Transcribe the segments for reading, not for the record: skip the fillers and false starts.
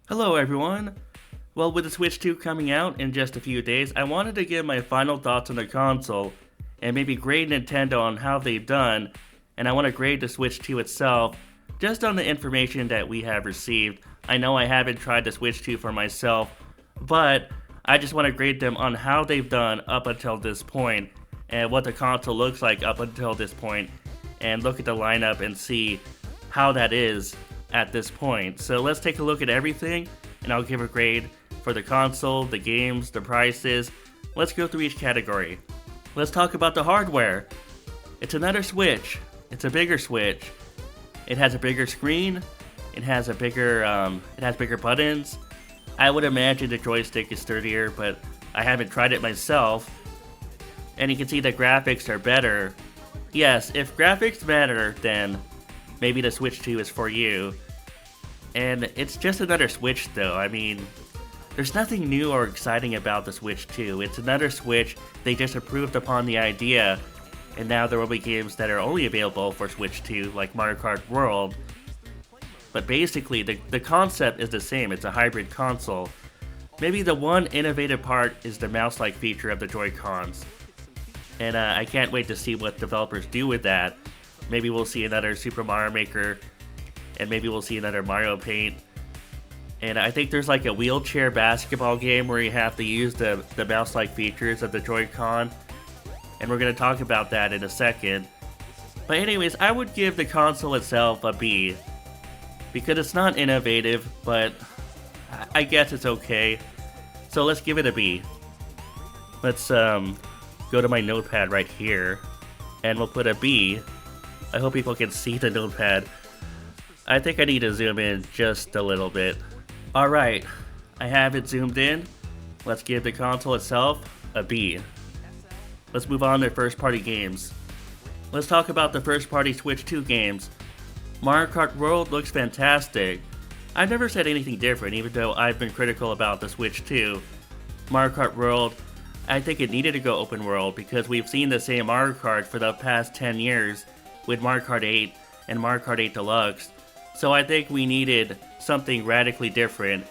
Hello everyone! Well, with the Switch 2 coming out in just a few days, I wanted to give my final thoughts on the console, and maybe grade Nintendo on how they've done, and I want to grade the Switch 2 itself, just on the information that we have received. I know I haven't tried the Switch 2 for myself, but I just want to grade them on how they've done up until this point, and what the console looks like up until this point, and look at the lineup and see how that is at this point. So let's take a look at everything, and I'll give a grade for the console, the games, the prices. Let's go through each category. Let's talk about the hardware. It's another Switch. It's a bigger Switch. It has a bigger screen. It has bigger buttons. I would imagine the joystick is sturdier, but I haven't tried it myself. And you can see the graphics are better. Yes, if graphics matter, then maybe the Switch 2 is for you. And it's just another Switch though. I mean, there's nothing new or exciting about the Switch 2. It's another Switch. They just improved upon the idea, and now there will be games that are only available for Switch 2, like Mario Kart World. But basically, the concept is the same. It's a hybrid console. Maybe the one innovative part is the mouse-like feature of the Joy-Cons. And I can't wait to see what developers do with that. Maybe we'll see another Super Mario Maker, and maybe we'll see another Mario Paint. And I think there's like a wheelchair basketball game where you have to use the mouse-like features of the Joy-Con. And we're going to talk about that in a second. But anyways, I would give the console itself a B. Because it's not innovative, but I guess it's okay. So let's give it a B. Let's go to my notepad right here, and we'll put a B. I hope people can see the notepad. I think I need to zoom in just a little bit. Alright, I have it zoomed in. Let's give the console itself a B. Let's move on to first party games. Let's talk about the first party Switch 2 games. Mario Kart World looks fantastic. I've never said anything different, even though I've been critical about the Switch 2. Mario Kart World, I think it needed to go open world because we've seen the same Mario Kart for the past 10 years with Mario Kart 8 and Mario Kart 8 Deluxe. So I think we needed something radically different.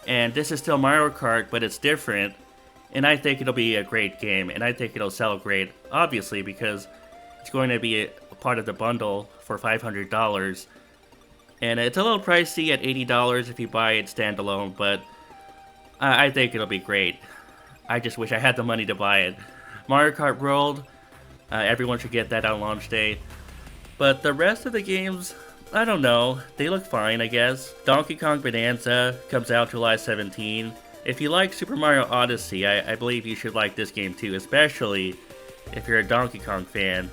And this is still Mario Kart, but it's different. And I think it'll be a great game, and I think it'll sell great, obviously, because it's going to be a part of the bundle for $500. And it's a little pricey at $80 if you buy it standalone, but I think it'll be great. I just wish I had the money to buy it. Mario Kart World, everyone should get that on launch day. But the rest of the games, I don't know. They look fine, I guess. Donkey Kong Bonanza comes out July 17. If you like Super Mario Odyssey, I believe you should like this game too, especially if you're a Donkey Kong fan.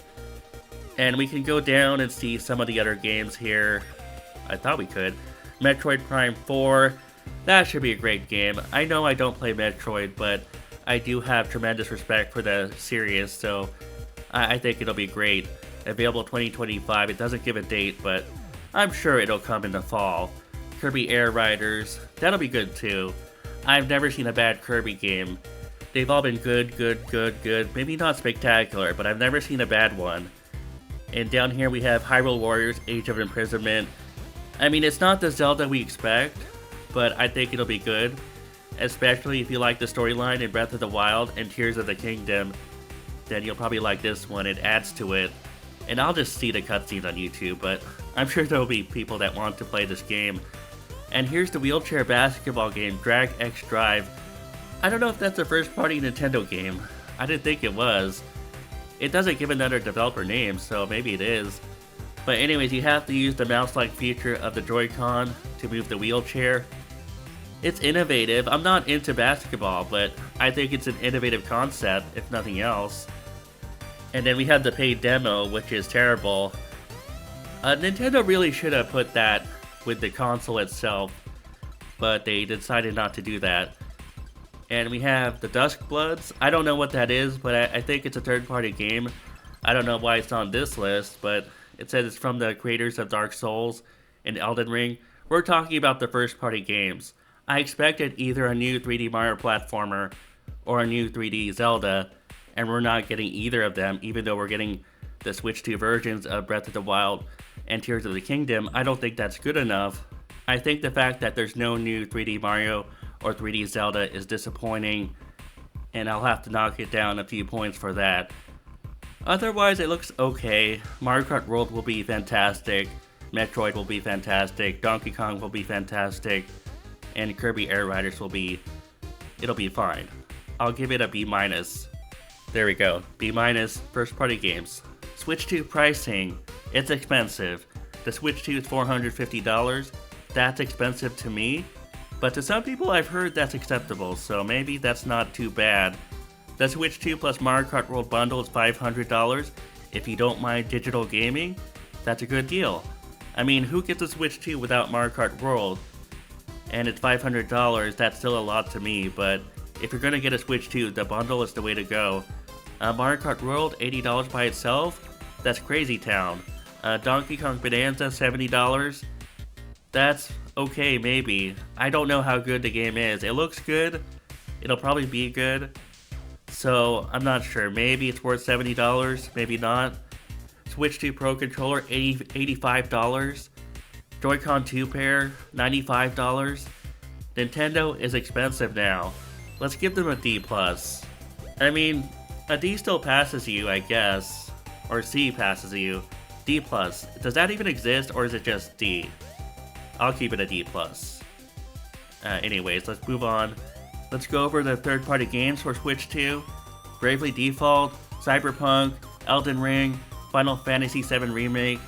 And we can go down and see some of the other games here. I thought we could. Metroid Prime 4. That should be a great game. I know I don't play Metroid, but I do have tremendous respect for the series, so I think it'll be great. Available 2025. It doesn't give a date, but I'm sure it'll come in the fall. Kirby Air Riders. That'll be good too. I've never seen a bad Kirby game. They've all been good. Maybe not spectacular, but I've never seen a bad one. And down here we have Hyrule Warriors Age of Imprisonment. I mean, it's not the Zelda we expect, but I think it'll be good. Especially if you like the storyline in Breath of the Wild and Tears of the Kingdom, then you'll probably like this one. It adds to it. And I'll just see the cutscenes on YouTube, but I'm sure there'll be people that want to play this game. And here's the wheelchair basketball game, Drag X Drive. I don't know if that's a first-party Nintendo game. I didn't think it was. It doesn't give another developer name, so maybe it is. But anyways, you have to use the mouse-like feature of the Joy-Con to move the wheelchair. It's innovative. I'm not into basketball, but I think it's an innovative concept, if nothing else. And then we have the paid demo, which is terrible. Nintendo really should have put that with the console itself, but they decided not to do that. And we have the Dusk Bloods. I don't know what that is, but I think it's a third-party game. I don't know why it's on this list, but it says it's from the creators of Dark Souls and Elden Ring. We're talking about the first-party games. I expected either a new 3D Mario platformer or a new 3D Zelda, and we're not getting either of them, even though we're getting the Switch 2 versions of Breath of the Wild and Tears of the Kingdom. I don't think that's good enough. I think the fact that there's no new 3D Mario or 3D Zelda is disappointing, and I'll have to knock it down a few points for that. Otherwise, it looks okay. Mario Kart World will be fantastic, Metroid will be fantastic, Donkey Kong will be fantastic, and Kirby Air Riders it'll be fine. I'll give it a B-. There we go, B-, first party games. Switch 2 pricing, it's expensive. The Switch 2 is $450, that's expensive to me, but to some people I've heard that's acceptable, so maybe that's not too bad. The Switch 2 plus Mario Kart World bundle is $500. If you don't mind digital gaming, that's a good deal. I mean, who gets a Switch 2 without Mario Kart World? And it's $500, that's still a lot to me, but if you're gonna get a Switch 2, the bundle is the way to go. Mario Kart World, $80 by itself? That's crazy town. Donkey Kong Bonanza, $70? That's okay, maybe. I don't know how good the game is. It looks good, it'll probably be good, so I'm not sure. Maybe it's worth $70, maybe not. Switch 2 Pro Controller, $85. Joy-Con 2 pair, $95. Nintendo is expensive now. Let's give them a D+. I mean, a D still passes you, I guess. Or C passes you. D+. Does that even exist, or is it just D? I'll keep it a D+. Anyways, let's move on. Let's go over the third-party games for Switch 2. Bravely Default, Cyberpunk, Elden Ring, Final Fantasy VII Remake,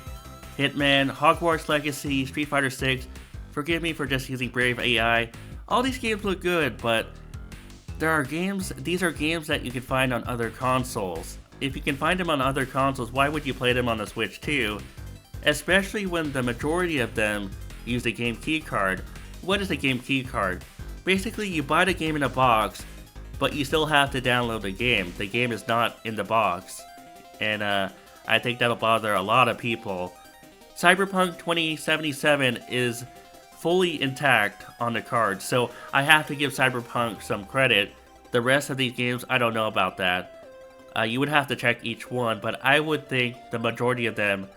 Hitman, Hogwarts Legacy, Street Fighter 6. Forgive me for just using Brave AI. All these games look good, but these are games that you can find on other consoles. If you can find them on other consoles, why would you play them on the Switch 2? Especially when the majority of them use a game key card. What is a game key card? Basically, you buy the game in a box, but you still have to download the game. The game is not in the box. And I think that'll bother a lot of people. Cyberpunk 2077 is fully intact on the card, so I have to give Cyberpunk some credit. The rest of these games, I don't know about that. You would have to check each one, but I would think the majority of them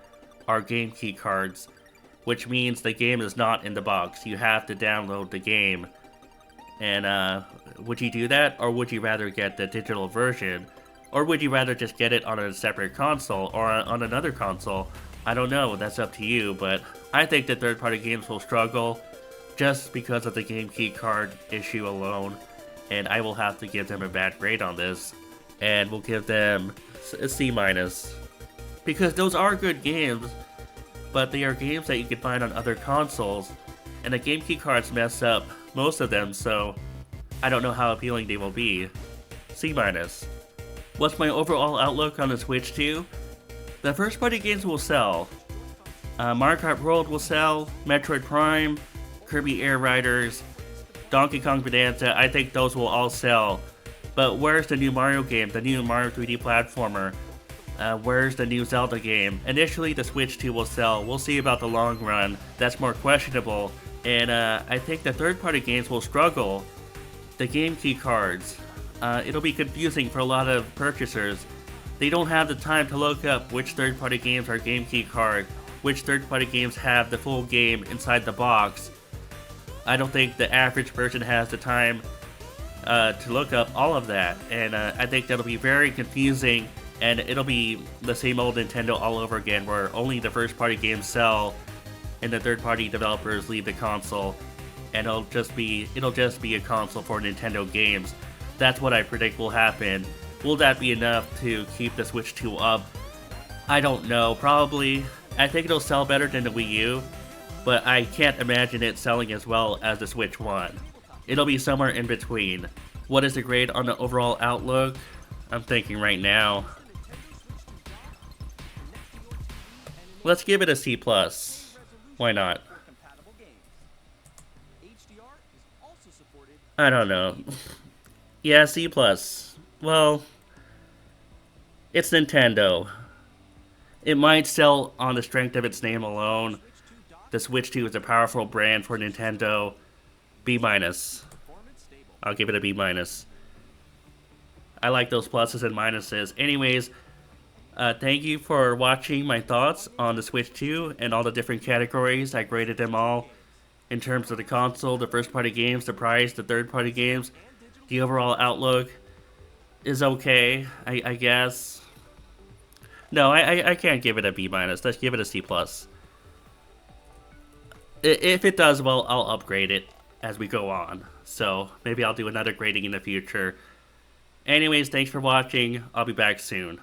are game key cards, which means the game is not in the box. You have to download the game. And would you do that, or would you rather get the digital version? Or would you rather just get it on a separate console or on another console? I don't know, that's up to you, but I think that third-party games will struggle just because of the game key card issue alone, and I will have to give them a bad grade on this, and we'll give them a C-. Because those are good games, but they are games that you can find on other consoles, and the game key cards mess up most of them, so I don't know how appealing they will be. C-. What's my overall outlook on the Switch 2? The first party games will sell. Mario Kart World will sell, Metroid Prime, Kirby Air Riders, Donkey Kong Bonanza, I think those will all sell. But where's the new Mario game, the new Mario 3D platformer? Where's the new Zelda game? Initially the Switch 2 will sell, we'll see about the long run, that's more questionable. And I think the third party games will struggle. The game key cards, it'll be confusing for a lot of purchasers. They don't have the time to look up which third-party games are game key card, which third-party games have the full game inside the box. I don't think the average person has the time to look up all of that, and I think that'll be very confusing, and it'll be the same old Nintendo all over again, where only the first-party games sell, and the third-party developers leave the console, and it'll just be a console for Nintendo games. That's what I predict will happen. Will that be enough to keep the Switch 2 up? I don't know, probably. I think it'll sell better than the Wii U, but I can't imagine it selling as well as the Switch 1. It'll be somewhere in between. What is the grade on the overall outlook? I'm thinking right now. Let's give it a C+. Why not? I don't know. Yeah, C+. Well, it's Nintendo. It might sell on the strength of its name alone. The Switch 2 is a powerful brand for Nintendo. B-. I'll give it a B-. I like those pluses and minuses. Anyways, thank you for watching my thoughts on the Switch 2 and all the different categories. I graded them all. in terms of the console, the first-party games, the price, the third-party games. The overall outlook is okay, I guess. No, I can't give it a B minus. Let's give it a C plus. If it does well, I'll upgrade it as we go on. So maybe I'll do another grading in the future. Anyways, thanks for watching. I'll be back soon.